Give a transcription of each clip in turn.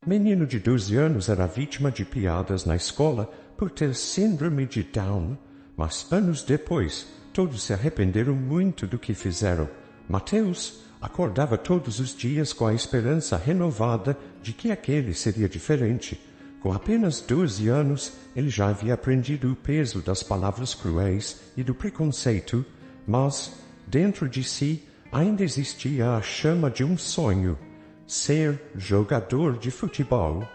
Menino de 12 anos era vítima de piadas na escola por ter síndrome de Down, mas anos depois, todos se arrependeram muito do que fizeram. Mateus acordava todos os dias com a esperança renovada de que aquele seria diferente. Com apenas 12 anos, ele já havia aprendido o peso das palavras cruéis e do preconceito, mas, dentro de si, ainda existia a chama de um sonho: ser jogador de futebol.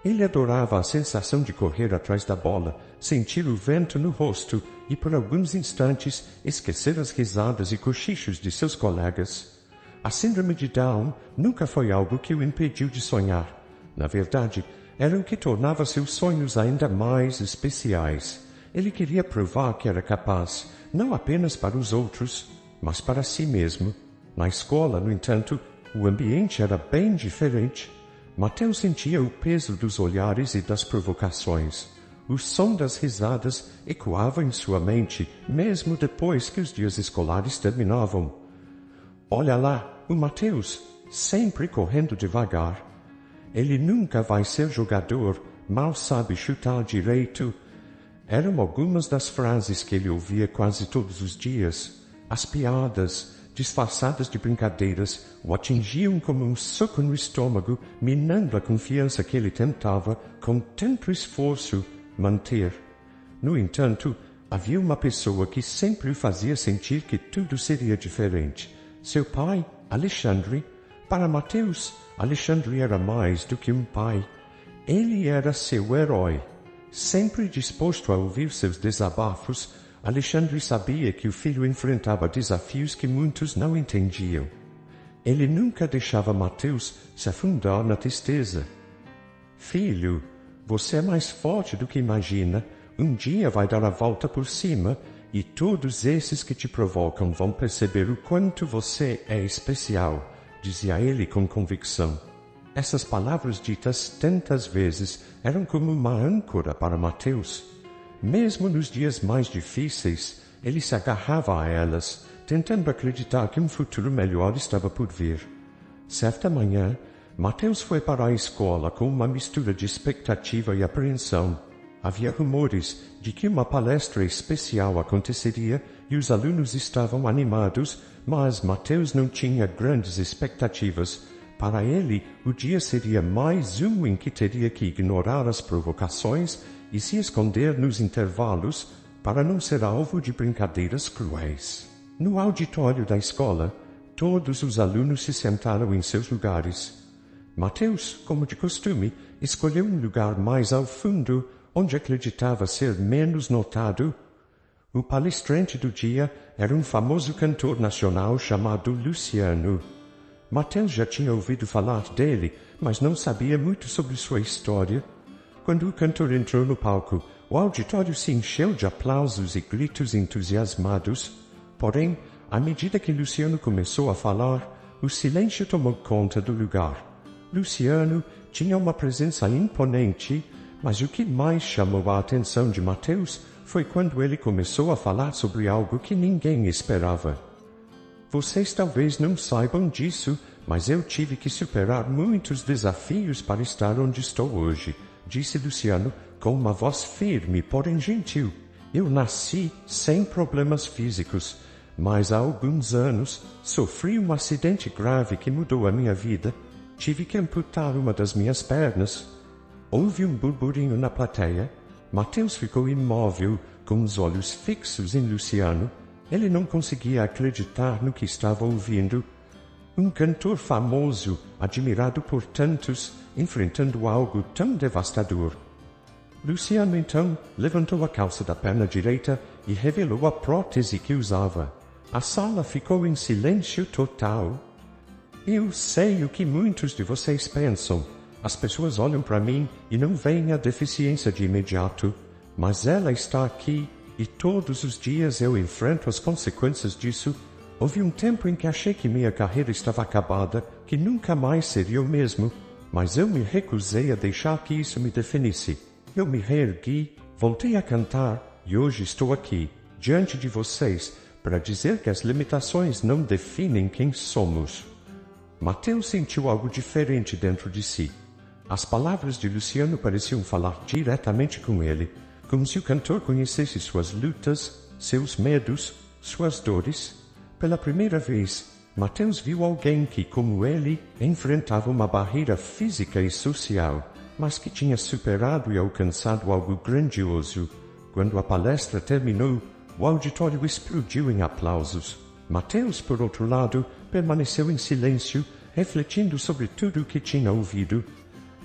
Ele adorava a sensação de correr atrás da bola, sentir o vento no rosto e, por alguns instantes, esquecer as risadas e cochichos de seus colegas. A síndrome de Down nunca foi algo que o impediu de sonhar. Na verdade, era o que tornava seus sonhos ainda mais especiais. Ele queria provar que era capaz, não apenas para os outros, mas para si mesmo. Na escola, no entanto, o ambiente era bem diferente. Mateus sentia o peso dos olhares e das provocações. O som das risadas ecoava em sua mente, mesmo depois que os dias escolares terminavam. Olha lá, o Mateus, sempre correndo devagar. Ele nunca vai ser jogador, mal sabe chutar direito. Eram algumas das frases que ele ouvia quase todos os dias. As piadas, disfarçadas de brincadeiras, o atingiam como um soco no estômago, minando a confiança que ele tentava, com tanto esforço, manter. No entanto, havia uma pessoa que sempre o fazia sentir que tudo seria diferente. Seu pai, Alexandre. Para Mateus, Alexandre era mais do que um pai. Ele era seu herói. Sempre disposto a ouvir seus desabafos, Alexandre sabia que o filho enfrentava desafios que muitos não entendiam. Ele nunca deixava Mateus se afundar na tristeza. Filho, você é mais forte do que imagina. Um dia vai dar a volta por cima e todos esses que te provocam vão perceber o quanto você é especial, dizia ele com convicção. Essas palavras ditas tantas vezes eram como uma âncora para Mateus. Mesmo nos dias mais difíceis, ele se agarrava a elas, tentando acreditar que um futuro melhor estava por vir. Certa manhã, Mateus foi para a escola com uma mistura de expectativa e apreensão. Havia rumores de que uma palestra especial aconteceria e os alunos estavam animados, mas Mateus não tinha grandes expectativas. Para ele, o dia seria mais um em que teria que ignorar as provocações e se esconder nos intervalos para não ser alvo de brincadeiras cruéis. No auditório da escola, todos os alunos se sentaram em seus lugares. Mateus, como de costume, escolheu um lugar mais ao fundo, onde acreditava ser menos notado. O palestrante do dia era um famoso cantor nacional chamado Luciano. Mateus já tinha ouvido falar dele, mas não sabia muito sobre sua história. Quando o cantor entrou no palco, o auditório se encheu de aplausos e gritos entusiasmados. Porém, à medida que Luciano começou a falar, o silêncio tomou conta do lugar. Luciano tinha uma presença imponente, mas o que mais chamou a atenção de Mateus foi quando ele começou a falar sobre algo que ninguém esperava. Vocês talvez não saibam disso, mas eu tive que superar muitos desafios para estar onde estou hoje, disse Luciano com uma voz firme, porém gentil. Eu nasci sem problemas físicos, mas há alguns anos sofri um acidente grave que mudou a minha vida. Tive que amputar uma das minhas pernas. Houve um burburinho na plateia. Mateus ficou imóvel, com os olhos fixos em Luciano. Ele não conseguia acreditar no que estava ouvindo. Um cantor famoso, admirado por tantos, enfrentando algo tão devastador. Luciano, então, levantou a calça da perna direita e revelou a prótese que usava. A sala ficou em silêncio total. Eu sei o que muitos de vocês pensam. As pessoas olham para mim e não veem a deficiência de imediato, mas ela está aqui e todos os dias eu enfrento as consequências disso. Houve um tempo em que achei que minha carreira estava acabada, que nunca mais seria o mesmo, mas eu me recusei a deixar que isso me definisse. Eu me reergui, voltei a cantar e hoje estou aqui, diante de vocês, para dizer que as limitações não definem quem somos. Mateus sentiu algo diferente dentro de si. As palavras de Luciano pareciam falar diretamente com ele, como se o cantor conhecesse suas lutas, seus medos, suas dores. Pela primeira vez, Mateus viu alguém que, como ele, enfrentava uma barreira física e social, mas que tinha superado e alcançado algo grandioso. Quando a palestra terminou, o auditório explodiu em aplausos. Mateus, por outro lado, permaneceu em silêncio, refletindo sobre tudo o que tinha ouvido.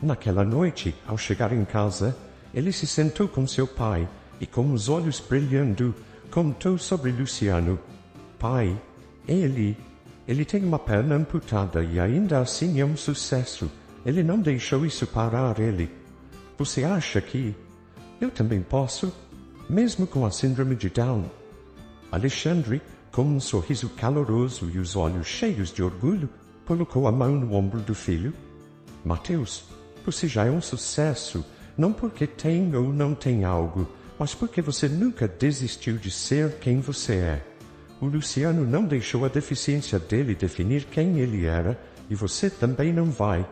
Naquela noite, ao chegar em casa, ele se sentou com seu pai e, com os olhos brilhando, contou sobre Luciano. Pai, ele tem uma perna amputada e ainda assim é um sucesso. Ele não deixou isso parar ele. Você acha que eu também posso, mesmo com a síndrome de Down? Alexandre, com um sorriso caloroso e os olhos cheios de orgulho, colocou a mão no ombro do filho. Mateus, você já é um sucesso, não porque tem ou não tem algo, mas porque você nunca desistiu de ser quem você é. O Luciano não deixou a deficiência dele definir quem ele era, e você também não vai.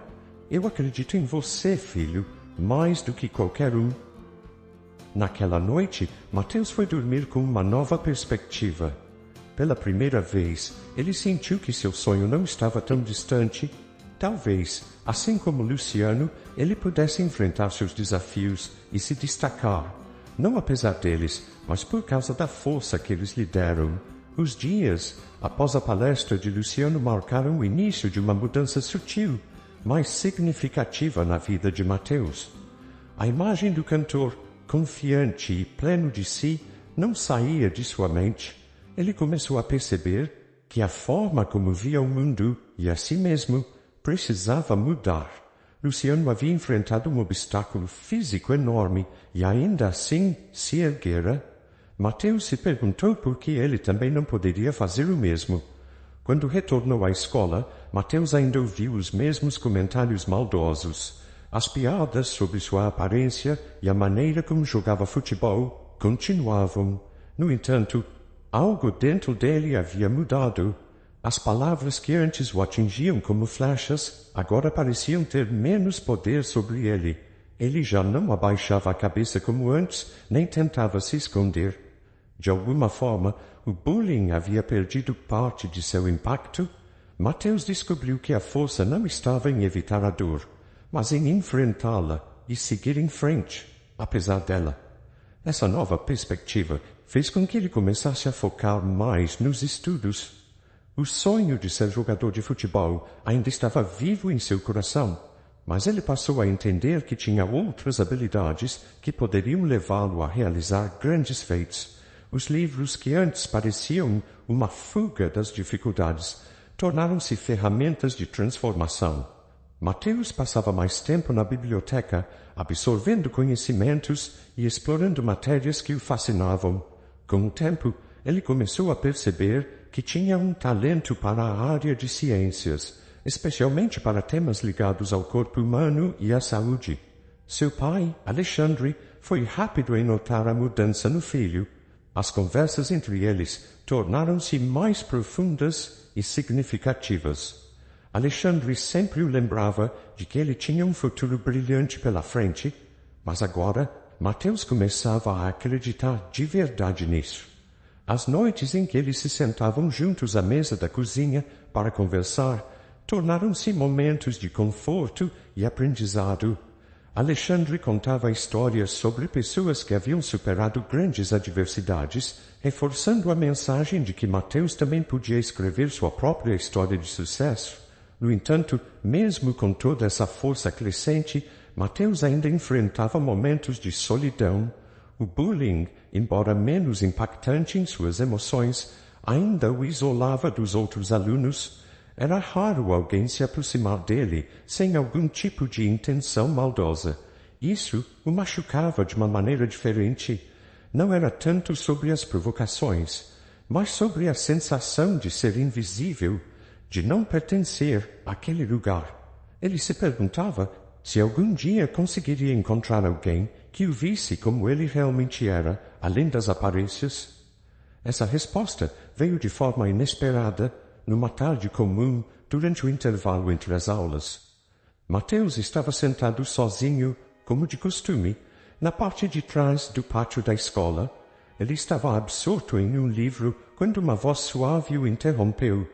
Eu acredito em você, filho, mais do que qualquer um. Naquela noite, Mateus foi dormir com uma nova perspectiva. Pela primeira vez, ele sentiu que seu sonho não estava tão distante. Talvez, assim como Luciano, ele pudesse enfrentar seus desafios e se destacar, não apesar deles, mas por causa da força que eles lhe deram. Os dias após a palestra de Luciano marcaram o início de uma mudança sutil, mas significativa na vida de Mateus. A imagem do cantor, confiante e pleno de si, não saía de sua mente. Ele começou a perceber que a forma como via o mundo e a si mesmo precisava mudar. Luciano havia enfrentado um obstáculo físico enorme e ainda assim se erguera. Mateus se perguntou por que ele também não poderia fazer o mesmo. Quando retornou à escola, Mateus ainda ouviu os mesmos comentários maldosos. As piadas sobre sua aparência e a maneira como jogava futebol continuavam. No entanto, algo dentro dele havia mudado. As palavras que antes o atingiam como flechas, agora pareciam ter menos poder sobre ele. Ele já não abaixava a cabeça como antes, nem tentava se esconder. De alguma forma, o bullying havia perdido parte de seu impacto. Mateus descobriu que a força não estava em evitar a dor, mas em enfrentá-la e seguir em frente, apesar dela. Essa nova perspectiva fez com que ele começasse a focar mais nos estudos. O sonho de ser jogador de futebol ainda estava vivo em seu coração, mas ele passou a entender que tinha outras habilidades que poderiam levá-lo a realizar grandes feitos. Os livros que antes pareciam uma fuga das dificuldades tornaram-se ferramentas de transformação. Mateus passava mais tempo na biblioteca, absorvendo conhecimentos e explorando matérias que o fascinavam. Com o tempo, ele começou a perceber que tinha um talento para a área de ciências, especialmente para temas ligados ao corpo humano e à saúde. Seu pai, Alexandre, foi rápido em notar a mudança no filho. As conversas entre eles tornaram-se mais profundas e significativas. Alexandre sempre o lembrava de que ele tinha um futuro brilhante pela frente, mas agora Mateus começava a acreditar de verdade nisso. As noites em que eles se sentavam juntos à mesa da cozinha para conversar tornaram-se momentos de conforto e aprendizado. Alexandre contava histórias sobre pessoas que haviam superado grandes adversidades, reforçando a mensagem de que Mateus também podia escrever sua própria história de sucesso. No entanto, mesmo com toda essa força crescente, Mateus ainda enfrentava momentos de solidão. O bullying, embora menos impactante em suas emoções, ainda o isolava dos outros alunos. Era raro alguém se aproximar dele sem algum tipo de intenção maldosa. Isso o machucava de uma maneira diferente. Não era tanto sobre as provocações, mas sobre a sensação de ser invisível, de não pertencer àquele lugar. Ele se perguntava se algum dia conseguiria encontrar alguém que o visse como ele realmente era, além das aparências. Essa resposta veio de forma inesperada, numa tarde comum, durante o intervalo entre as aulas. Mateus estava sentado sozinho, como de costume, na parte de trás do pátio da escola. Ele estava absorto em um livro quando uma voz suave o interrompeu.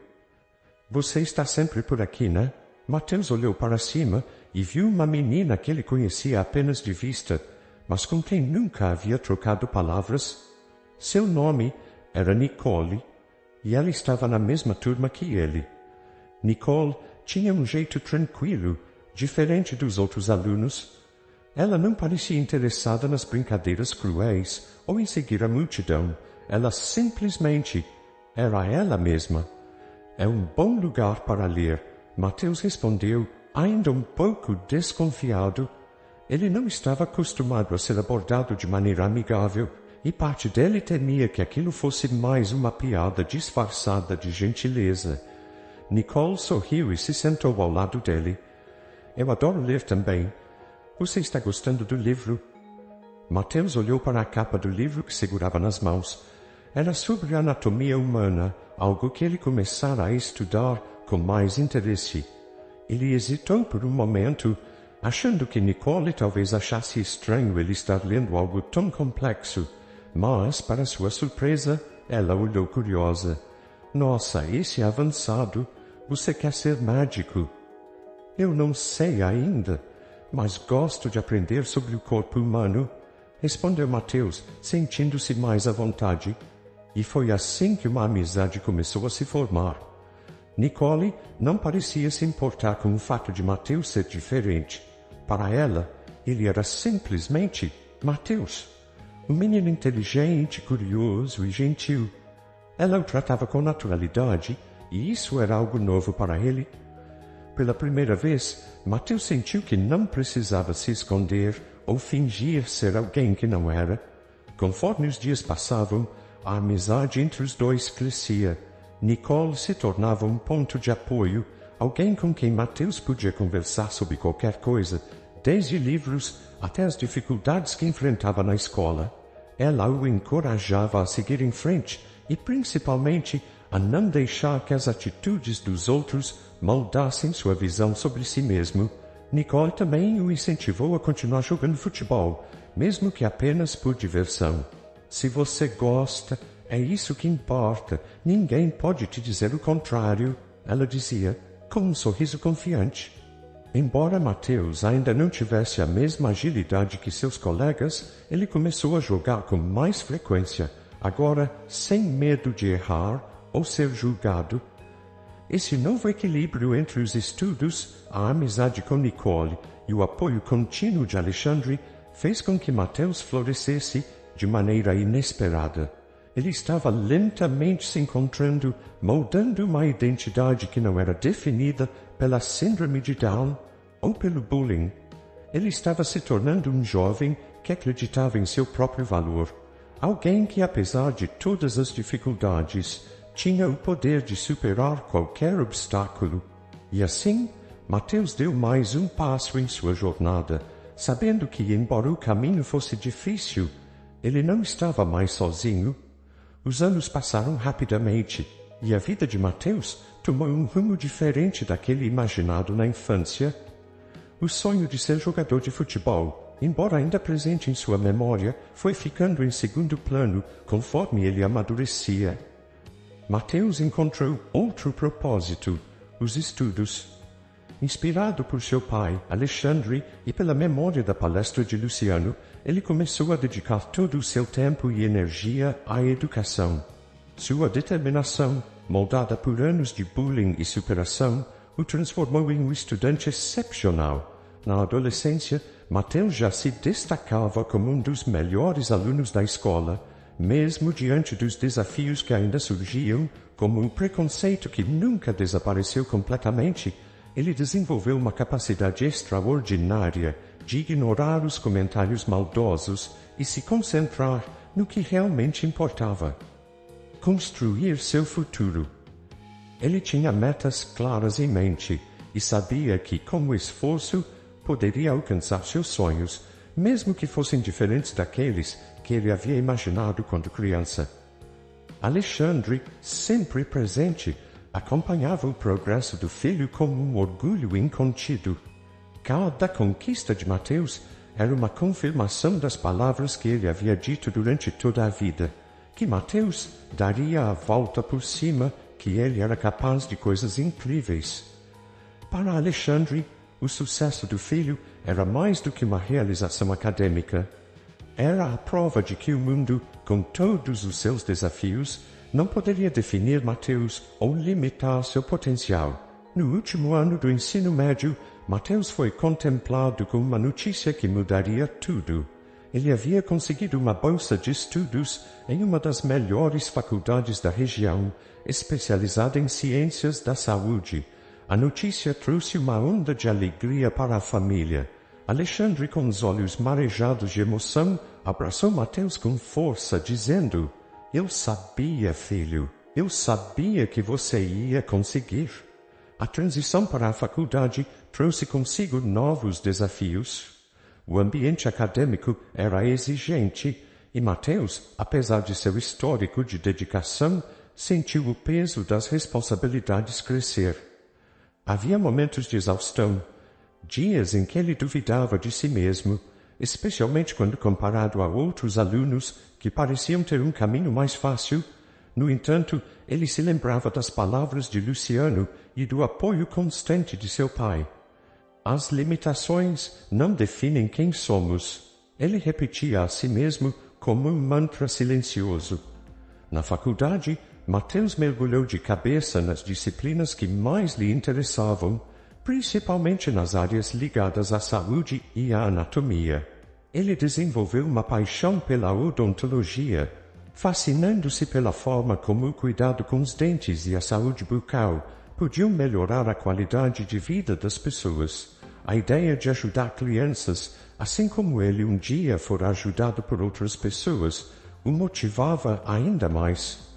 Você está sempre por aqui, né? Mateus olhou para cima e viu uma menina que ele conhecia apenas de vista, mas com quem nunca havia trocado palavras. Seu nome era Nicole, e ela estava na mesma turma que ele. Nicole tinha um jeito tranquilo, diferente dos outros alunos. Ela não parecia interessada nas brincadeiras cruéis ou em seguir a multidão. Ela simplesmente era ela mesma. É um bom lugar para ler, Mateus respondeu, ainda um pouco desconfiado. Ele não estava acostumado a ser abordado de maneira amigável, e parte dele temia que aquilo fosse mais uma piada disfarçada de gentileza. Nicole sorriu e se sentou ao lado dele. Eu adoro ler também. Você está gostando do livro? Mateus olhou para a capa do livro que segurava nas mãos. Era sobre a anatomia humana, algo que ele começara a estudar com mais interesse. Ele hesitou por um momento, achando que Nicole talvez achasse estranho ele estar lendo algo tão complexo, mas, para sua surpresa, ela olhou curiosa. Nossa, esse é avançado. Você quer ser médico? Eu não sei ainda, mas gosto de aprender sobre o corpo humano, respondeu Mateus, sentindo-se mais à vontade. E foi assim que uma amizade começou a se formar. Nicole não parecia se importar com o fato de Mateus ser diferente. Para ela, ele era simplesmente Mateus, um menino inteligente, curioso e gentil. Ela o tratava com naturalidade, e isso era algo novo para ele. Pela primeira vez, Mateus sentiu que não precisava se esconder ou fingir ser alguém que não era. Conforme os dias passavam, a amizade entre os dois crescia. Nicole se tornava um ponto de apoio, alguém com quem Mateus podia conversar sobre qualquer coisa, desde livros até as dificuldades que enfrentava na escola. Ela o encorajava a seguir em frente e, principalmente, a não deixar que as atitudes dos outros moldassem sua visão sobre si mesmo. Nicole também o incentivou a continuar jogando futebol, mesmo que apenas por diversão. Se você gosta, é isso que importa. Ninguém pode te dizer o contrário, ela dizia, com um sorriso confiante. Embora Mateus ainda não tivesse a mesma agilidade que seus colegas, ele começou a jogar com mais frequência, agora sem medo de errar ou ser julgado. Esse novo equilíbrio entre os estudos, a amizade com Nicole e o apoio contínuo de Alexandre fez com que Mateus florescesse de maneira inesperada. Ele estava lentamente se encontrando, moldando uma identidade que não era definida pela síndrome de Down ou pelo bullying. Ele estava se tornando um jovem que acreditava em seu próprio valor. Alguém que, apesar de todas as dificuldades, tinha o poder de superar qualquer obstáculo. E assim, Mateus deu mais um passo em sua jornada, sabendo que, embora o caminho fosse difícil, ele não estava mais sozinho. Os anos passaram rapidamente, e a vida de Mateus tomou um rumo diferente daquele imaginado na infância. O sonho de ser jogador de futebol, embora ainda presente em sua memória, foi ficando em segundo plano conforme ele amadurecia. Mateus encontrou outro propósito, os estudos. Inspirado por seu pai, Alexandre, e pela memória da palestra de Luciano, ele começou a dedicar todo o seu tempo e energia à educação. Sua determinação, moldada por anos de bullying e superação, o transformou em um estudante excepcional. Na adolescência, Mateus já se destacava como um dos melhores alunos da escola, mesmo diante dos desafios que ainda surgiam, como o preconceito que nunca desapareceu completamente. Ele desenvolveu uma capacidade extraordinária de ignorar os comentários maldosos e se concentrar no que realmente importava: construir seu futuro. Ele tinha metas claras em mente e sabia que, com o esforço, poderia alcançar seus sonhos, mesmo que fossem diferentes daqueles que ele havia imaginado quando criança. Alexandre, sempre presente, acompanhava o progresso do filho com um orgulho incontido. Cada conquista de Mateus era uma confirmação das palavras que ele havia dito durante toda a vida, que Mateus daria a volta por cima, que ele era capaz de coisas incríveis. Para Alexandre, o sucesso do filho era mais do que uma realização acadêmica. Era a prova de que o mundo, com todos os seus desafios, não poderia definir Mateus ou limitar seu potencial. No último ano do ensino médio, Mateus foi contemplado com uma notícia que mudaria tudo. Ele havia conseguido uma bolsa de estudos em uma das melhores faculdades da região, especializada em ciências da saúde. A notícia trouxe uma onda de alegria para a família. Alexandre, com os olhos marejados de emoção, abraçou Mateus com força, dizendo: "Eu sabia, filho, eu sabia que você ia conseguir." A transição para a faculdade trouxe consigo novos desafios. O ambiente acadêmico era exigente e Mateus, apesar de seu histórico de dedicação, sentiu o peso das responsabilidades crescer. Havia momentos de exaustão, dias em que ele duvidava de si mesmo, especialmente quando comparado a outros alunos que pareciam ter um caminho mais fácil. No entanto, ele se lembrava das palavras de Luciano e do apoio constante de seu pai. As limitações não definem quem somos. Ele repetia a si mesmo como um mantra silencioso. Na faculdade, Mateus mergulhou de cabeça nas disciplinas que mais lhe interessavam, principalmente nas áreas ligadas à saúde e à anatomia. Ele desenvolveu uma paixão pela odontologia, fascinando-se pela forma como o cuidado com os dentes e a saúde bucal podiam melhorar a qualidade de vida das pessoas. A ideia de ajudar crianças, assim como ele um dia fora ajudado por outras pessoas, o motivava ainda mais.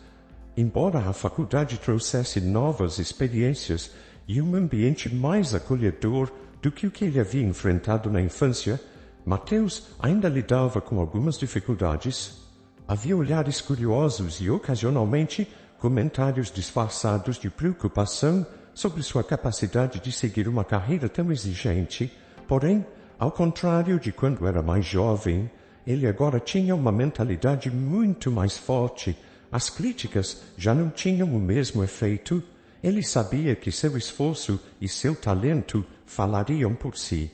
Embora a faculdade trouxesse novas experiências e um ambiente mais acolhedor do que o que ele havia enfrentado na infância, Mateus ainda lidava com algumas dificuldades. Havia olhares curiosos e, ocasionalmente, comentários disfarçados de preocupação sobre sua capacidade de seguir uma carreira tão exigente. Porém, ao contrário de quando era mais jovem, ele agora tinha uma mentalidade muito mais forte. As críticas já não tinham o mesmo efeito. Ele sabia que seu esforço e seu talento falariam por si.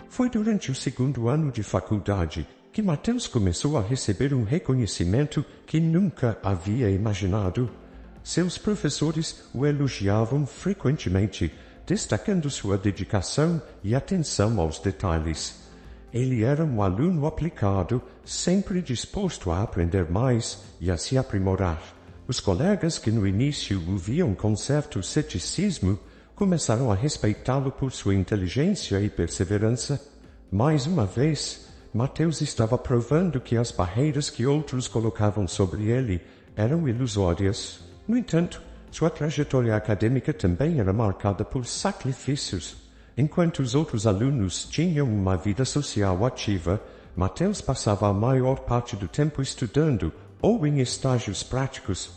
Foi durante o segundo ano de faculdade que Mateus começou a receber um reconhecimento que nunca havia imaginado. Seus professores o elogiavam frequentemente, destacando sua dedicação e atenção aos detalhes. Ele era um aluno aplicado, sempre disposto a aprender mais e a se aprimorar. Os colegas que no início o viam com certo ceticismo começaram a respeitá-lo por sua inteligência e perseverança. Mais uma vez, Mateus estava provando que as barreiras que outros colocavam sobre ele eram ilusórias. No entanto, sua trajetória acadêmica também era marcada por sacrifícios. Enquanto os outros alunos tinham uma vida social ativa, Mateus passava a maior parte do tempo estudando ou em estágios práticos.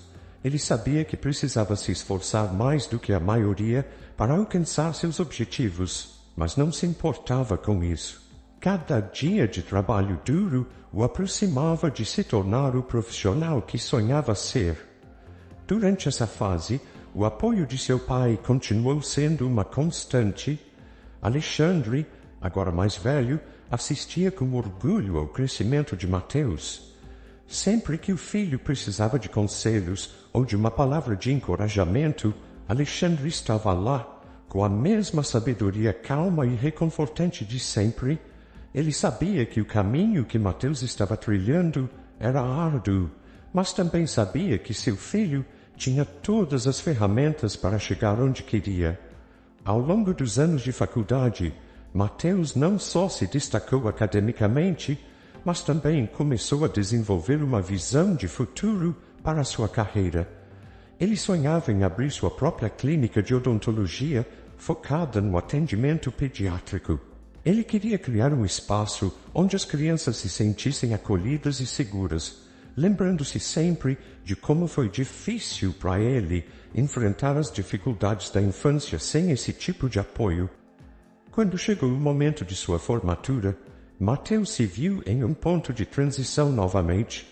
Ele sabia que precisava se esforçar mais do que a maioria para alcançar seus objetivos, mas não se importava com isso. Cada dia de trabalho duro o aproximava de se tornar o profissional que sonhava ser. Durante essa fase, o apoio de seu pai continuou sendo uma constante. Alexandre, agora mais velho, assistia com orgulho ao crescimento de Mateus. Sempre que o filho precisava de conselhos ou de uma palavra de encorajamento, Alexandre estava lá, com a mesma sabedoria calma e reconfortante de sempre. Ele sabia que o caminho que Mateus estava trilhando era árduo, mas também sabia que seu filho tinha todas as ferramentas para chegar onde queria. Ao longo dos anos de faculdade, Mateus não só se destacou academicamente, mas também começou a desenvolver uma visão de futuro para sua carreira. Ele sonhava em abrir sua própria clínica de odontologia focada no atendimento pediátrico. Ele queria criar um espaço onde as crianças se sentissem acolhidas e seguras, lembrando-se sempre de como foi difícil para ele enfrentar as dificuldades da infância sem esse tipo de apoio. Quando chegou o momento de sua formatura, Mateus se viu em um ponto de transição novamente.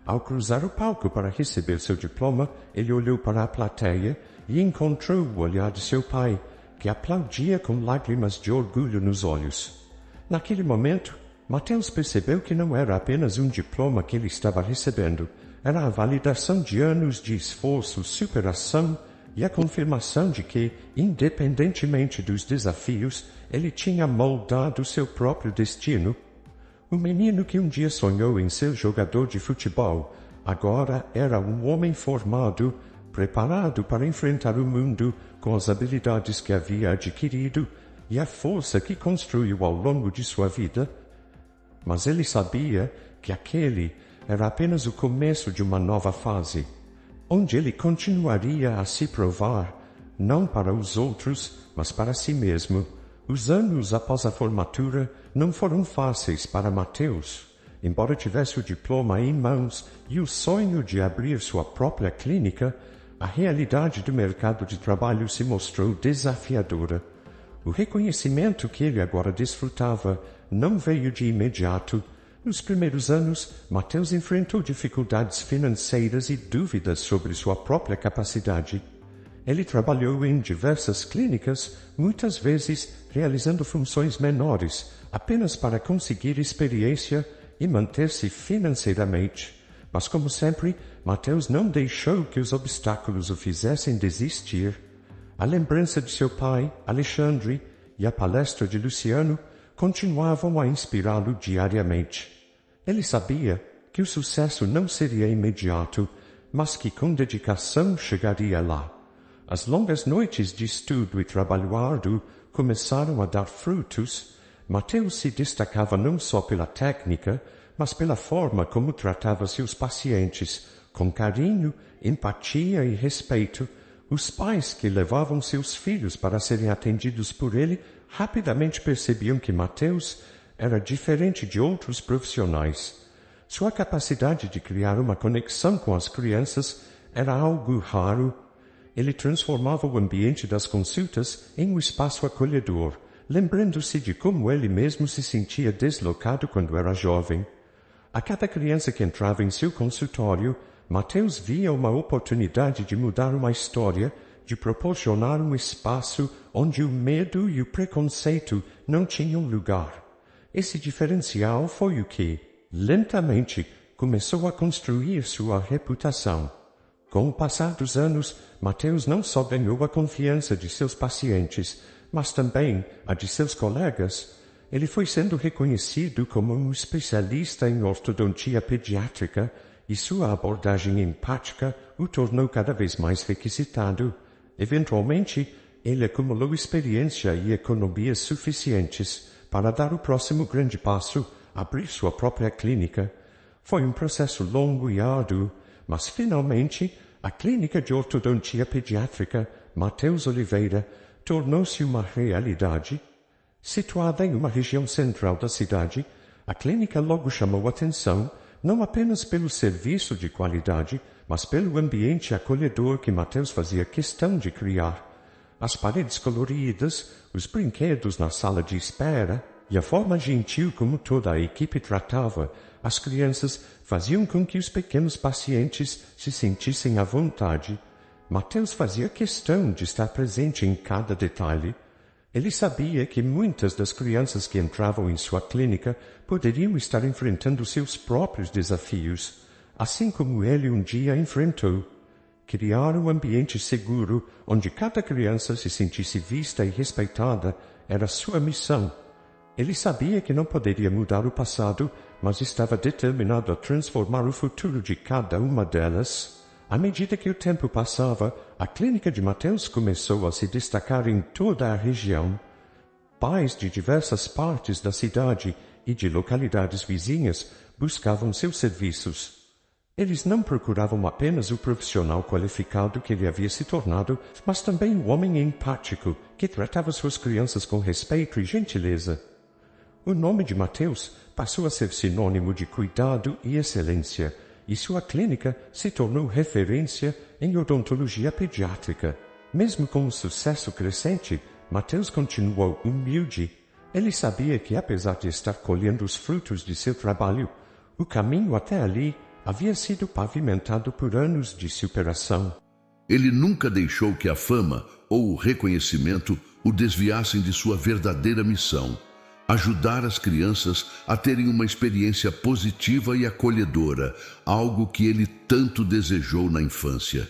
Ao cruzar o palco para receber seu diploma, ele olhou para a plateia e encontrou o olhar de seu pai, que aplaudia com lágrimas de orgulho nos olhos. Naquele momento, Mateus percebeu que não era apenas um diploma que ele estava recebendo, era a validação de anos de esforço, superação e a confirmação de que, independentemente dos desafios, ele tinha moldado seu próprio destino. O menino que um dia sonhou em ser jogador de futebol, agora era um homem formado, preparado para enfrentar o mundo com as habilidades que havia adquirido e a força que construiu ao longo de sua vida. Mas ele sabia que aquele era apenas o começo de uma nova fase, onde ele continuaria a se provar, não para os outros, mas para si mesmo. Os anos após a formatura não foram fáceis para Mateus. Embora tivesse o diploma em mãos e o sonho de abrir sua própria clínica, a realidade do mercado de trabalho se mostrou desafiadora. O reconhecimento que ele agora desfrutava não veio de imediato. Nos primeiros anos, Mateus enfrentou dificuldades financeiras e dúvidas sobre sua própria capacidade. Ele trabalhou em diversas clínicas, muitas vezes realizando funções menores, apenas para conseguir experiência e manter-se financeiramente. Mas, como sempre, Mateus não deixou que os obstáculos o fizessem desistir. A lembrança de seu pai, Alexandre, e a palestra de Luciano continuavam a inspirá-lo diariamente. Ele sabia que o sucesso não seria imediato, mas que com dedicação chegaria lá. As longas noites de estudo e trabalho árduo começaram a dar frutos. Mateus se destacava não só pela técnica, mas pela forma como tratava seus pacientes, com carinho, empatia e respeito. Os pais que levavam seus filhos para serem atendidos por ele rapidamente percebiam que Mateus era diferente de outros profissionais. Sua capacidade de criar uma conexão com as crianças era algo raro. Ele transformava o ambiente das consultas em um espaço acolhedor, lembrando-se de como ele mesmo se sentia deslocado quando era jovem. A cada criança que entrava em seu consultório, Mateus via uma oportunidade de mudar uma história, de proporcionar um espaço onde o medo e o preconceito não tinham lugar. Esse diferencial foi o que, lentamente, começou a construir sua reputação. Com o passar dos anos, Mateus não só ganhou a confiança de seus pacientes, mas também a de seus colegas. Ele foi sendo reconhecido como um especialista em ortodontia pediátrica e sua abordagem empática o tornou cada vez mais requisitado. Eventualmente, ele acumulou experiência e economias suficientes para dar o próximo grande passo, abrir sua própria clínica. Foi um processo longo e árduo, mas finalmente a Clínica de Ortodontia Pediátrica Mateus Oliveira tornou-se uma realidade. Situada em uma região central da cidade, a clínica logo chamou atenção, não apenas pelo serviço de qualidade, mas pelo ambiente acolhedor que Mateus fazia questão de criar. As paredes coloridas, os brinquedos na sala de espera e a forma gentil como toda a equipe tratava as crianças faziam com que os pequenos pacientes se sentissem à vontade. Mateus fazia questão de estar presente em cada detalhe. Ele sabia que muitas das crianças que entravam em sua clínica poderiam estar enfrentando seus próprios desafios, assim como ele um dia enfrentou. Criar um ambiente seguro onde cada criança se sentisse vista e respeitada era sua missão. Ele sabia que não poderia mudar o passado, mas estava determinado a transformar o futuro de cada uma delas. À medida que o tempo passava, a clínica de Mateus começou a se destacar em toda a região. Pais de diversas partes da cidade e de localidades vizinhas buscavam seus serviços. Eles não procuravam apenas o profissional qualificado que ele havia se tornado, mas também o homem empático que tratava suas crianças com respeito e gentileza. O nome de Mateus passou a ser sinônimo de cuidado e excelência, e sua clínica se tornou referência em odontologia pediátrica. Mesmo com um sucesso crescente, Mateus continuou humilde. Ele sabia que, apesar de estar colhendo os frutos de seu trabalho, o caminho até ali havia sido pavimentado por anos de superação. Ele nunca deixou que a fama ou o reconhecimento o desviassem de sua verdadeira missão: ajudar as crianças a terem uma experiência positiva e acolhedora, algo que ele tanto desejou na infância.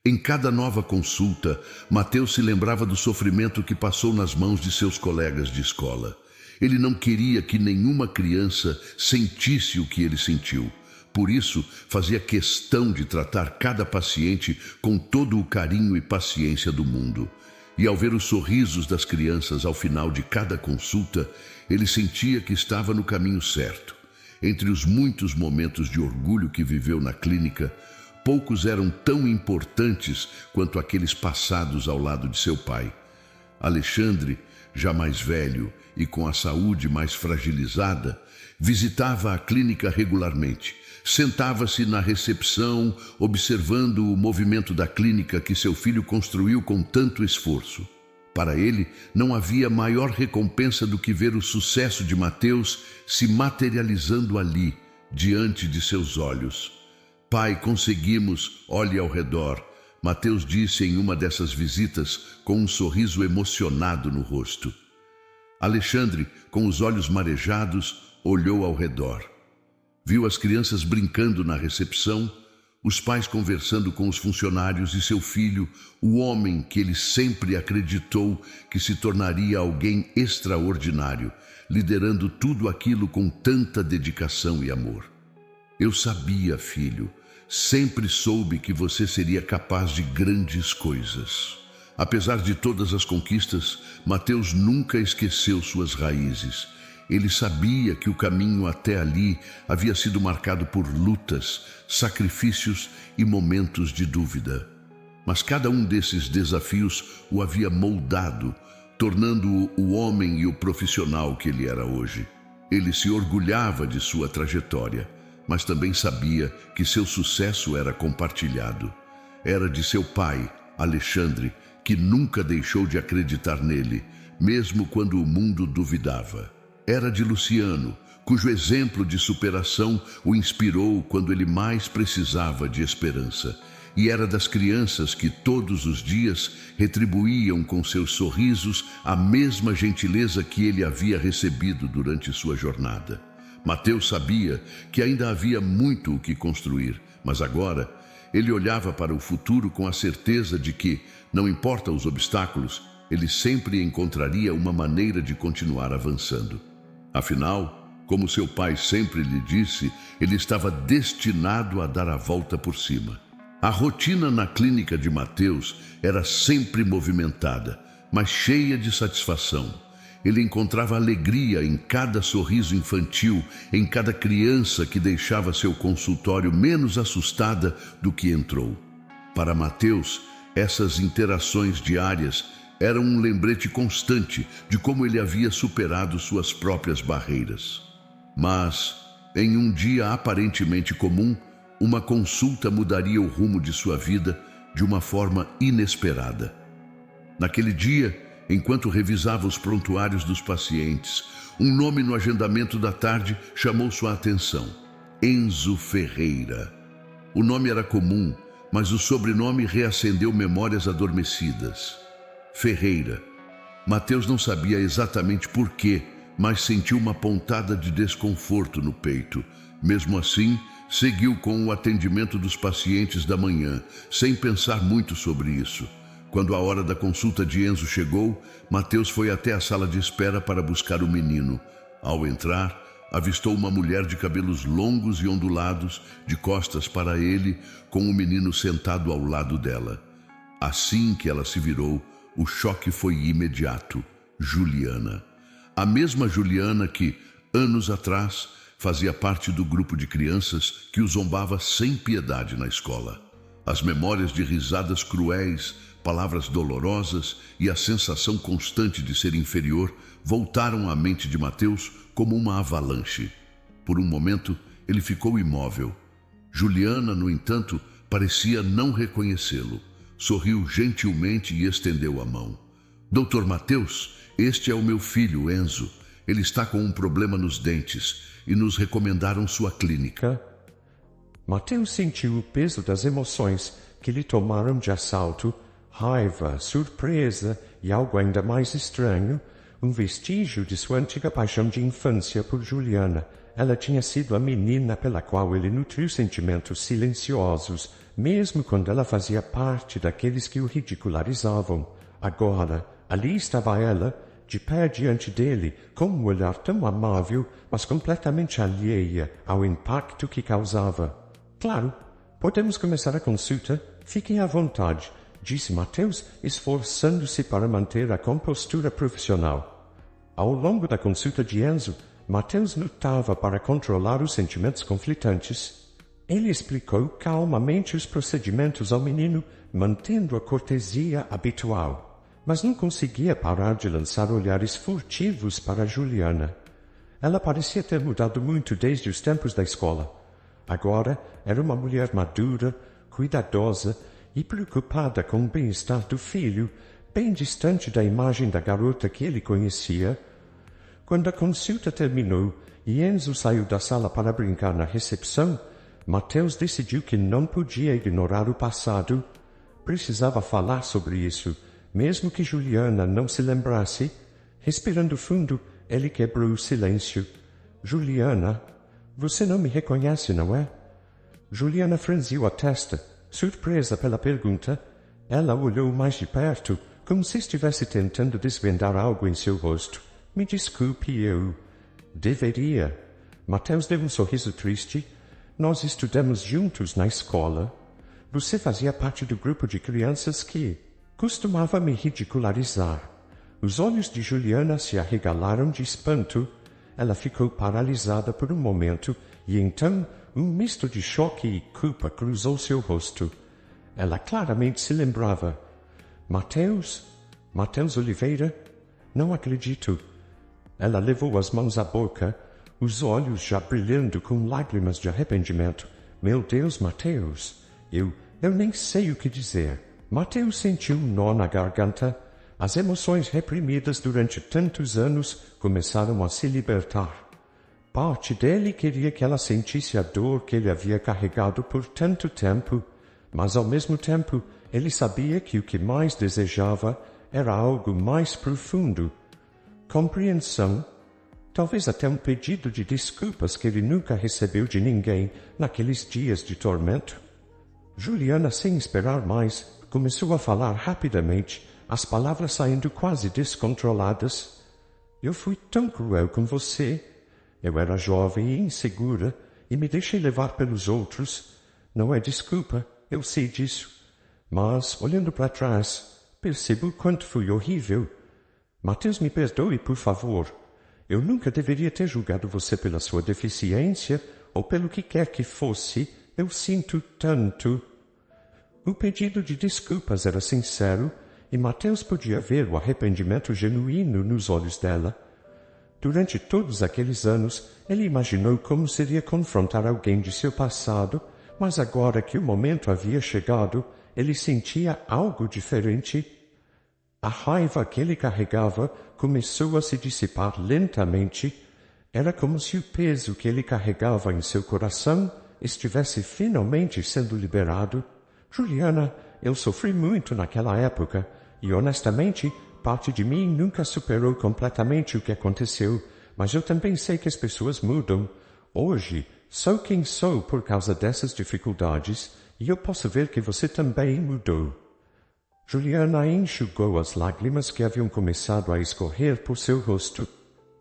Em cada nova consulta, Mateus se lembrava do sofrimento que passou nas mãos de seus colegas de escola. Ele não queria que nenhuma criança sentisse o que ele sentiu. Por isso, fazia questão de tratar cada paciente com todo o carinho e paciência do mundo. E ao ver os sorrisos das crianças ao final de cada consulta, ele sentia que estava no caminho certo. Entre os muitos momentos de orgulho que viveu na clínica, poucos eram tão importantes quanto aqueles passados ao lado de seu pai. Alexandre, já mais velho e com a saúde mais fragilizada, visitava a clínica regularmente. Sentava-se na recepção, observando o movimento da clínica que seu filho construiu com tanto esforço. Para ele, não havia maior recompensa do que ver o sucesso de Mateus se materializando ali, diante de seus olhos. Pai, conseguimos, olhe ao redor, Mateus disse em uma dessas visitas com um sorriso emocionado no rosto. Alexandre, com os olhos marejados, olhou ao redor. Viu as crianças brincando na recepção, os pais conversando com os funcionários e seu filho, o homem que ele sempre acreditou que se tornaria alguém extraordinário, liderando tudo aquilo com tanta dedicação e amor. Eu sabia, filho, sempre soube que você seria capaz de grandes coisas. Apesar de todas as conquistas, Mateus nunca esqueceu suas raízes. Ele sabia que o caminho até ali havia sido marcado por lutas, sacrifícios e momentos de dúvida. Mas cada um desses desafios o havia moldado, tornando-o o homem e o profissional que ele era hoje. Ele se orgulhava de sua trajetória, mas também sabia que seu sucesso era compartilhado. Era de seu pai, Alexandre, que nunca deixou de acreditar nele, mesmo quando o mundo duvidava. Era de Luciano, cujo exemplo de superação o inspirou quando ele mais precisava de esperança. E era das crianças que todos os dias retribuíam com seus sorrisos a mesma gentileza que ele havia recebido durante sua jornada. Mateus sabia que ainda havia muito o que construir, mas agora ele olhava para o futuro com a certeza de que, não importa os obstáculos, ele sempre encontraria uma maneira de continuar avançando. Afinal, como seu pai sempre lhe disse, ele estava destinado a dar a volta por cima. A rotina na clínica de Mateus era sempre movimentada, mas cheia de satisfação. Ele encontrava alegria em cada sorriso infantil, em cada criança que deixava seu consultório menos assustada do que entrou. Para Mateus, essas interações diárias eram um lembrete constante de como ele havia superado suas próprias barreiras. Mas, em um dia aparentemente comum, uma consulta mudaria o rumo de sua vida de uma forma inesperada. Naquele dia, enquanto revisava os prontuários dos pacientes, um nome no agendamento da tarde chamou sua atenção: Enzo Ferreira. O nome era comum, mas o sobrenome reacendeu memórias adormecidas. Ferreira. Mateus não sabia exatamente por quê, mas sentiu uma pontada de desconforto no peito. Mesmo assim, seguiu com o atendimento dos pacientes da manhã, sem pensar muito sobre isso. Quando a hora da consulta de Enzo chegou, Mateus foi até a sala de espera para buscar o menino. Ao entrar, avistou uma mulher de cabelos longos e ondulados, de costas para ele, com o menino sentado ao lado dela. Assim que ela se virou, o choque foi imediato. Juliana. A mesma Juliana que, anos atrás, fazia parte do grupo de crianças que o zombava sem piedade na escola. As memórias de risadas cruéis, palavras dolorosas e a sensação constante de ser inferior voltaram à mente de Mateus como uma avalanche. Por um momento, ele ficou imóvel. Juliana, no entanto, parecia não reconhecê-lo. Sorriu gentilmente e estendeu a mão. Doutor Mateus, este é o meu filho, Enzo. Ele está com um problema nos dentes e nos recomendaram sua clínica. Mateus sentiu o peso das emoções que lhe tomaram de assalto, raiva, surpresa e algo ainda mais estranho, um vestígio de sua antiga paixão de infância por Juliana. Ela tinha sido a menina pela qual ele nutriu sentimentos silenciosos, mesmo quando ela fazia parte daqueles que o ridicularizavam. Agora, ali estava ela, de pé diante dele, com um olhar tão amável, mas completamente alheia ao impacto que causava. Claro, podemos começar a consulta. Fiquem à vontade, disse Mateus, esforçando-se para manter a compostura profissional. Ao longo da consulta de Enzo, Mateus lutava para controlar os sentimentos conflitantes. Ele explicou calmamente os procedimentos ao menino, mantendo a cortesia habitual, mas não conseguia parar de lançar olhares furtivos para Juliana. Ela parecia ter mudado muito desde os tempos da escola. Agora era uma mulher madura, cuidadosa e preocupada com o bem-estar do filho, bem distante da imagem da garota que ele conhecia. Quando a consulta terminou e Enzo saiu da sala para brincar na recepção, Mateus decidiu que não podia ignorar o passado. Precisava falar sobre isso, mesmo que Juliana não se lembrasse. Respirando fundo, ele quebrou o silêncio. Juliana, você não me reconhece, não é? Juliana franziu a testa, surpresa pela pergunta. Ela olhou mais de perto, como se estivesse tentando desvendar algo em seu rosto. Me desculpe, eu... Deveria. Mateus deu um sorriso triste. Nós estudamos juntos na escola. Você fazia parte do grupo de crianças que costumava me ridicularizar. Os olhos de Juliana se arregalaram de espanto. Ela ficou paralisada por um momento e então um misto de choque e culpa cruzou seu rosto. Ela claramente se lembrava. Mateus? Mateus Oliveira? Não acredito. Ela levou as mãos à boca, os olhos já brilhando com lágrimas de arrependimento. Meu Deus, Mateus! Eu nem sei o que dizer. Mateus sentiu um nó na garganta. As emoções reprimidas durante tantos anos começaram a se libertar. Parte dele queria que ela sentisse a dor que ele havia carregado por tanto tempo, mas ao mesmo tempo ele sabia que o que mais desejava era algo mais profundo. Compreensão, talvez até um pedido de desculpas que ele nunca recebeu de ninguém naqueles dias de tormento. Juliana, sem esperar mais, começou a falar rapidamente, as palavras saindo quase descontroladas. Eu fui tão cruel com você. Eu era jovem e insegura e me deixei levar pelos outros. Não é desculpa, eu sei disso. Mas, olhando para trás, percebo quanto fui horrível. Mateus, me perdoe, por favor. Eu nunca deveria ter julgado você pela sua deficiência ou pelo que quer que fosse. Eu sinto tanto. O pedido de desculpas era sincero e Mateus podia ver o arrependimento genuíno nos olhos dela. Durante todos aqueles anos, ele imaginou como seria confrontar alguém de seu passado, mas agora que o momento havia chegado, ele sentia algo diferente. A raiva que ele carregava começou a se dissipar lentamente. Era como se o peso que ele carregava em seu coração estivesse finalmente sendo liberado. Juliana, eu sofri muito naquela época e, honestamente, parte de mim nunca superou completamente o que aconteceu, mas eu também sei que as pessoas mudam. Hoje, sou quem sou por causa dessas dificuldades e eu posso ver que você também mudou. Juliana enxugou as lágrimas que haviam começado a escorrer por seu rosto.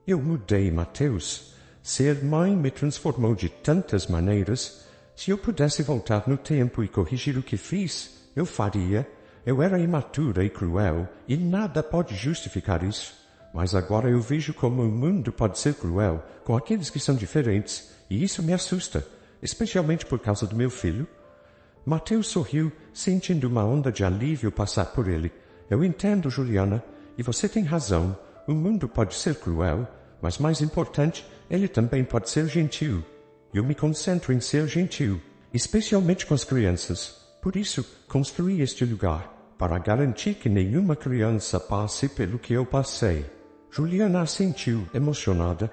Eu mudei, Mateus. Ser mãe me transformou de tantas maneiras. Se eu pudesse voltar no tempo e corrigir o que fiz, eu faria. Eu era imatura e cruel, e nada pode justificar isso. Mas agora eu vejo como o mundo pode ser cruel com aqueles que são diferentes, e isso me assusta, especialmente por causa do meu filho. Mateus sorriu, sentindo uma onda de alívio passar por ele. Eu entendo, Juliana, e você tem razão. O mundo pode ser cruel, mas mais importante, ele também pode ser gentil. Eu me concentro em ser gentil, especialmente com as crianças. Por isso, construí este lugar, para garantir que nenhuma criança passe pelo que eu passei. Juliana assentiu, emocionada.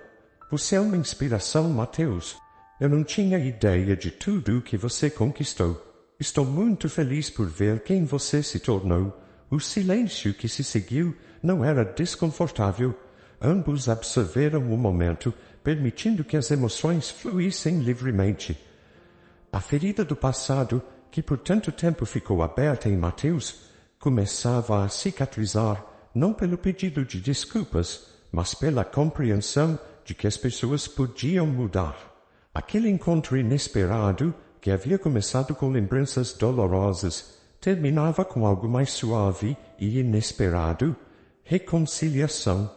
Você é uma inspiração, Mateus. Eu não tinha ideia de tudo o que você conquistou. Estou muito feliz por ver quem você se tornou. O silêncio que se seguiu não era desconfortável. Ambos absorveram o momento, permitindo que as emoções fluíssem livremente. A ferida do passado, que por tanto tempo ficou aberta em Mateus, começava a cicatrizar, não pelo pedido de desculpas, mas pela compreensão de que as pessoas podiam mudar. Aquele encontro inesperado, que havia começado com lembranças dolorosas, terminava com algo mais suave e inesperado: reconciliação.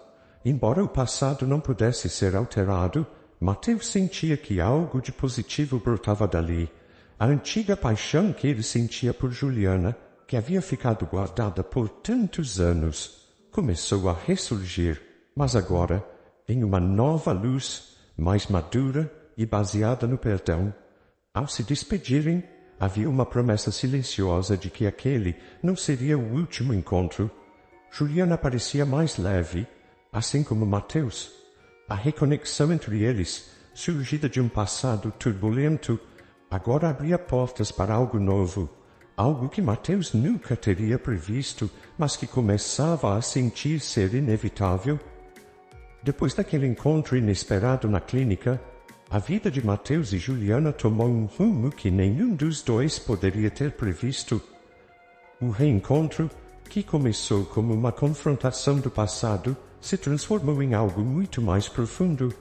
Embora o passado não pudesse ser alterado, Mateus sentia que algo de positivo brotava dali. A antiga paixão que ele sentia por Juliana, que havia ficado guardada por tantos anos, começou a ressurgir, mas agora, em uma nova luz, mais madura e baseada no perdão. Ao se despedirem, havia uma promessa silenciosa de que aquele não seria o último encontro. Juliana parecia mais leve, assim como Mateus. A reconexão entre eles, surgida de um passado turbulento, agora abria portas para algo novo, algo que Mateus nunca teria previsto, mas que começava a sentir ser inevitável. Depois daquele encontro inesperado na clínica, a vida de Mateus e Juliana tomou um rumo que nenhum dos dois poderia ter previsto. O reencontro, que começou como uma confrontação do passado, se transformou em algo muito mais profundo.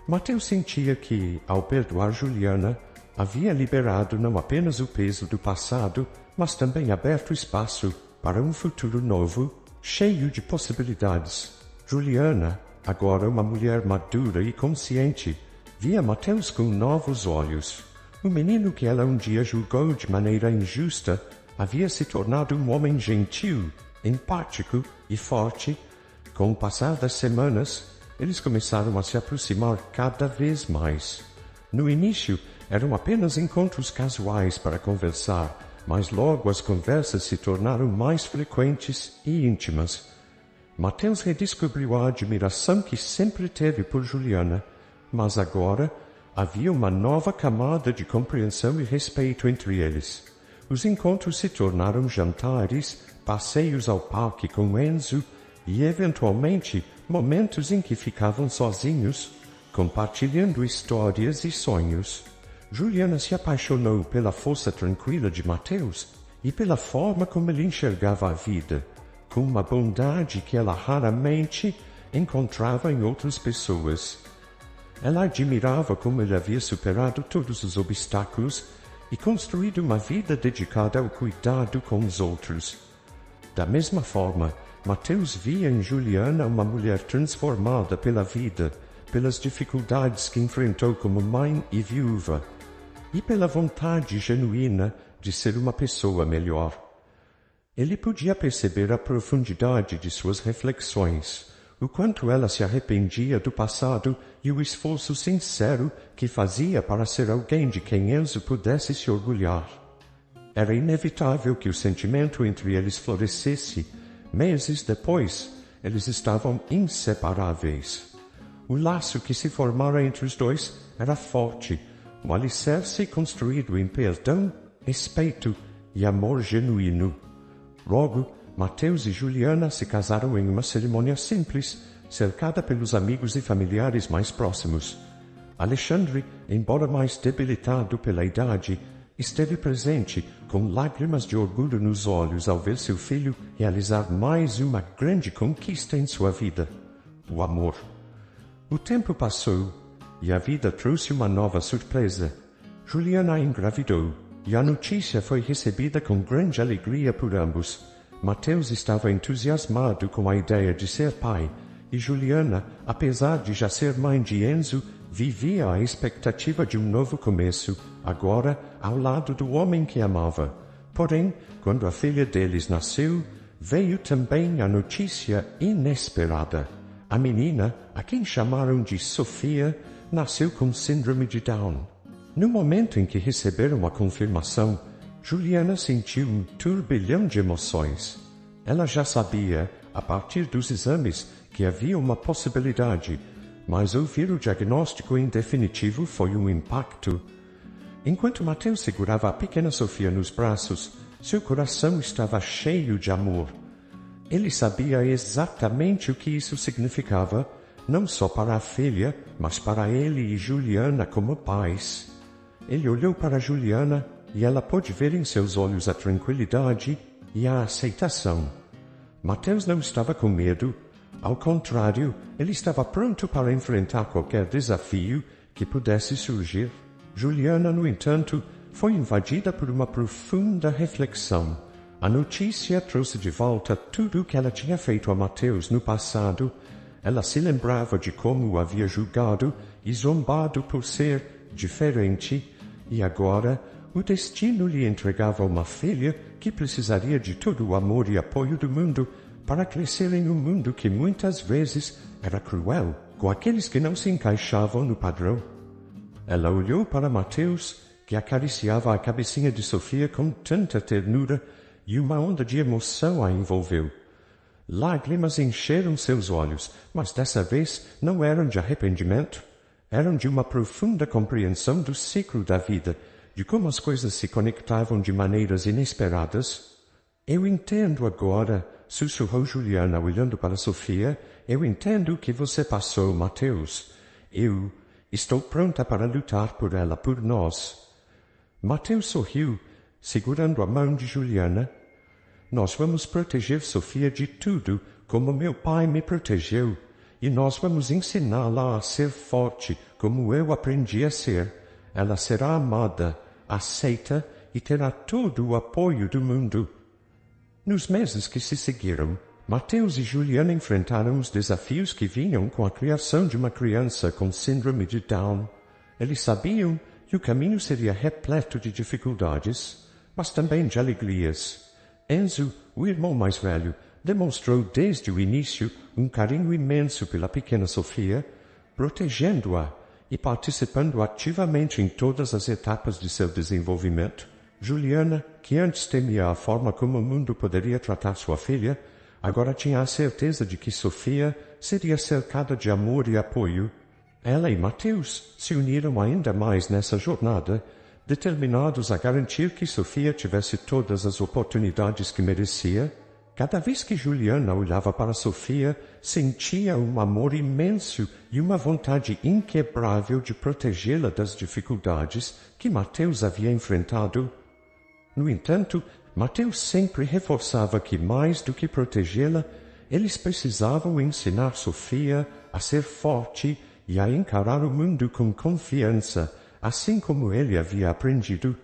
Mateus sentia que, ao perdoar Juliana, havia liberado não apenas o peso do passado, mas também aberto espaço para um futuro novo, cheio de possibilidades. Juliana, agora uma mulher madura e consciente, via Mateus com novos olhos. O menino que ela um dia julgou de maneira injusta havia se tornado um homem gentil, empático e forte. Com o passar das semanas, eles começaram a se aproximar cada vez mais. No início, eram apenas encontros casuais para conversar, mas logo as conversas se tornaram mais frequentes e íntimas. Mateus redescobriu a admiração que sempre teve por Juliana, mas agora havia uma nova camada de compreensão e respeito entre eles. Os encontros se tornaram jantares, passeios ao parque com Enzo e, eventualmente, momentos em que ficavam sozinhos, compartilhando histórias e sonhos. Juliana se apaixonou pela força tranquila de Mateus e pela forma como ele enxergava a vida, com uma bondade que ela raramente encontrava em outras pessoas. Ela admirava como ele havia superado todos os obstáculos e construído uma vida dedicada ao cuidado com os outros. Da mesma forma, Mateus via em Juliana uma mulher transformada pela vida, pelas dificuldades que enfrentou como mãe e viúva, e pela vontade genuína de ser uma pessoa melhor. Ele podia perceber a profundidade de suas reflexões, o quanto ela se arrependia do passado e o esforço sincero que fazia para ser alguém de quem Enzo pudesse se orgulhar. Era inevitável que o sentimento entre eles florescesse. Meses depois, eles estavam inseparáveis. O laço que se formara entre os dois era forte, um alicerce construído em perdão, respeito e amor genuíno. Logo, Mateus e Juliana se casaram em uma cerimônia simples, cercada pelos amigos e familiares mais próximos. Alexandre, embora mais debilitado pela idade, esteve presente, com lágrimas de orgulho nos olhos ao ver seu filho realizar mais uma grande conquista em sua vida: o amor. O tempo passou e a vida trouxe uma nova surpresa. Juliana engravidou e a notícia foi recebida com grande alegria por ambos. Mateus estava entusiasmado com a ideia de ser pai e Juliana, apesar de já ser mãe de Enzo, vivia a expectativa de um novo começo, agora ao lado do homem que amava. Porém, quando a filha deles nasceu, veio também a notícia inesperada. A menina, a quem chamaram de Sofia, nasceu com síndrome de Down. No momento em que receberam a confirmação, Juliana sentiu um turbilhão de emoções. Ela já sabia, a partir dos exames, que havia uma possibilidade, mas ouvir o diagnóstico em definitivo foi um impacto. Enquanto Mateus segurava a pequena Sofia nos braços, seu coração estava cheio de amor. Ele sabia exatamente o que isso significava, não só para a filha, mas para ele e Juliana como pais. Ele olhou para Juliana e ela pôde ver em seus olhos a tranquilidade e a aceitação. Mateus não estava com medo. Ao contrário, ele estava pronto para enfrentar qualquer desafio que pudesse surgir. Juliana, no entanto, foi invadida por uma profunda reflexão. A notícia trouxe de volta tudo o que ela tinha feito a Mateus no passado. Ela se lembrava de como o havia julgado e zombado por ser diferente, e agora o destino lhe entregava uma filha que precisaria de todo o amor e apoio do mundo para crescer em um mundo que muitas vezes era cruel com aqueles que não se encaixavam no padrão. Ela olhou para Mateus, que acariciava a cabecinha de Sofia com tanta ternura, e uma onda de emoção a envolveu. Lágrimas encheram seus olhos, mas dessa vez não eram de arrependimento. Eram de uma profunda compreensão do ciclo da vida, de como as coisas se conectavam de maneiras inesperadas. Eu entendo agora, sussurrou Juliana olhando para Sofia, eu entendo o que você passou, Mateus. Eu estou pronta para lutar por ela, por nós. Mateus sorriu, segurando a mão de Juliana. Nós vamos proteger Sofia de tudo, como meu pai me protegeu, e nós vamos ensiná-la a ser forte, como eu aprendi a ser. Ela será amada, aceita e terá todo o apoio do mundo. Nos meses que se seguiram, Mateus e Juliana enfrentaram os desafios que vinham com a criação de uma criança com síndrome de Down. Eles sabiam que o caminho seria repleto de dificuldades, mas também de alegrias. Enzo, o irmão mais velho, demonstrou desde o início um carinho imenso pela pequena Sofia, protegendo-a e participando ativamente em todas as etapas de seu desenvolvimento. Juliana, que antes temia a forma como o mundo poderia tratar sua filha, agora tinha a certeza de que Sofia seria cercada de amor e apoio. Ela e Mateus se uniram ainda mais nessa jornada, determinados a garantir que Sofia tivesse todas as oportunidades que merecia. Cada vez que Juliana olhava para Sofia, sentia um amor imenso e uma vontade inquebrável de protegê-la das dificuldades que Mateus havia enfrentado. No entanto, Mateus sempre reforçava que, mais do que protegê-la, eles precisavam ensinar Sofia a ser forte e a encarar o mundo com confiança, assim como ele havia aprendido.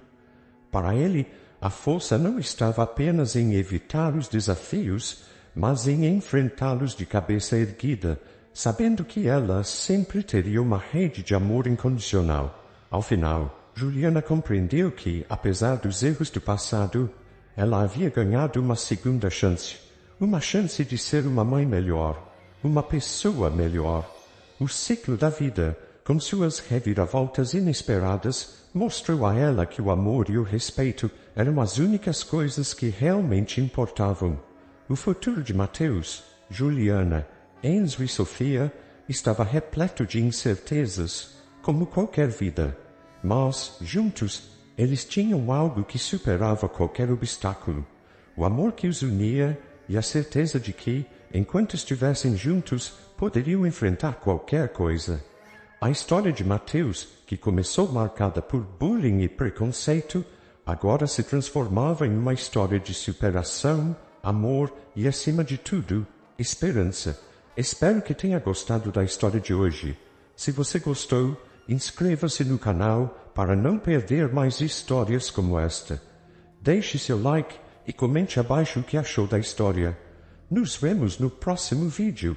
Para ele, a força não estava apenas em evitar os desafios, mas em enfrentá-los de cabeça erguida, sabendo que ela sempre teria uma rede de amor incondicional. Ao final, Juliana compreendeu que, apesar dos erros do passado, ela havia ganhado uma segunda chance de ser uma mãe melhor, uma pessoa melhor. O ciclo da vida, com suas reviravoltas inesperadas, mostrou a ela que o amor e o respeito eram as únicas coisas que realmente importavam. O futuro de Mateus, Juliana, Enzo e Sofia estava repleto de incertezas, como qualquer vida. Mas, juntos, eles tinham algo que superava qualquer obstáculo. O amor que os unia e a certeza de que, enquanto estivessem juntos, poderiam enfrentar qualquer coisa. A história de Mateus, que começou marcada por bullying e preconceito, agora se transformava em uma história de superação, amor e, acima de tudo, esperança. Espero que tenha gostado da história de hoje. Se você gostou, inscreva-se no canal para não perder mais histórias como esta. Deixe seu like e comente abaixo o que achou da história. Nos vemos no próximo vídeo.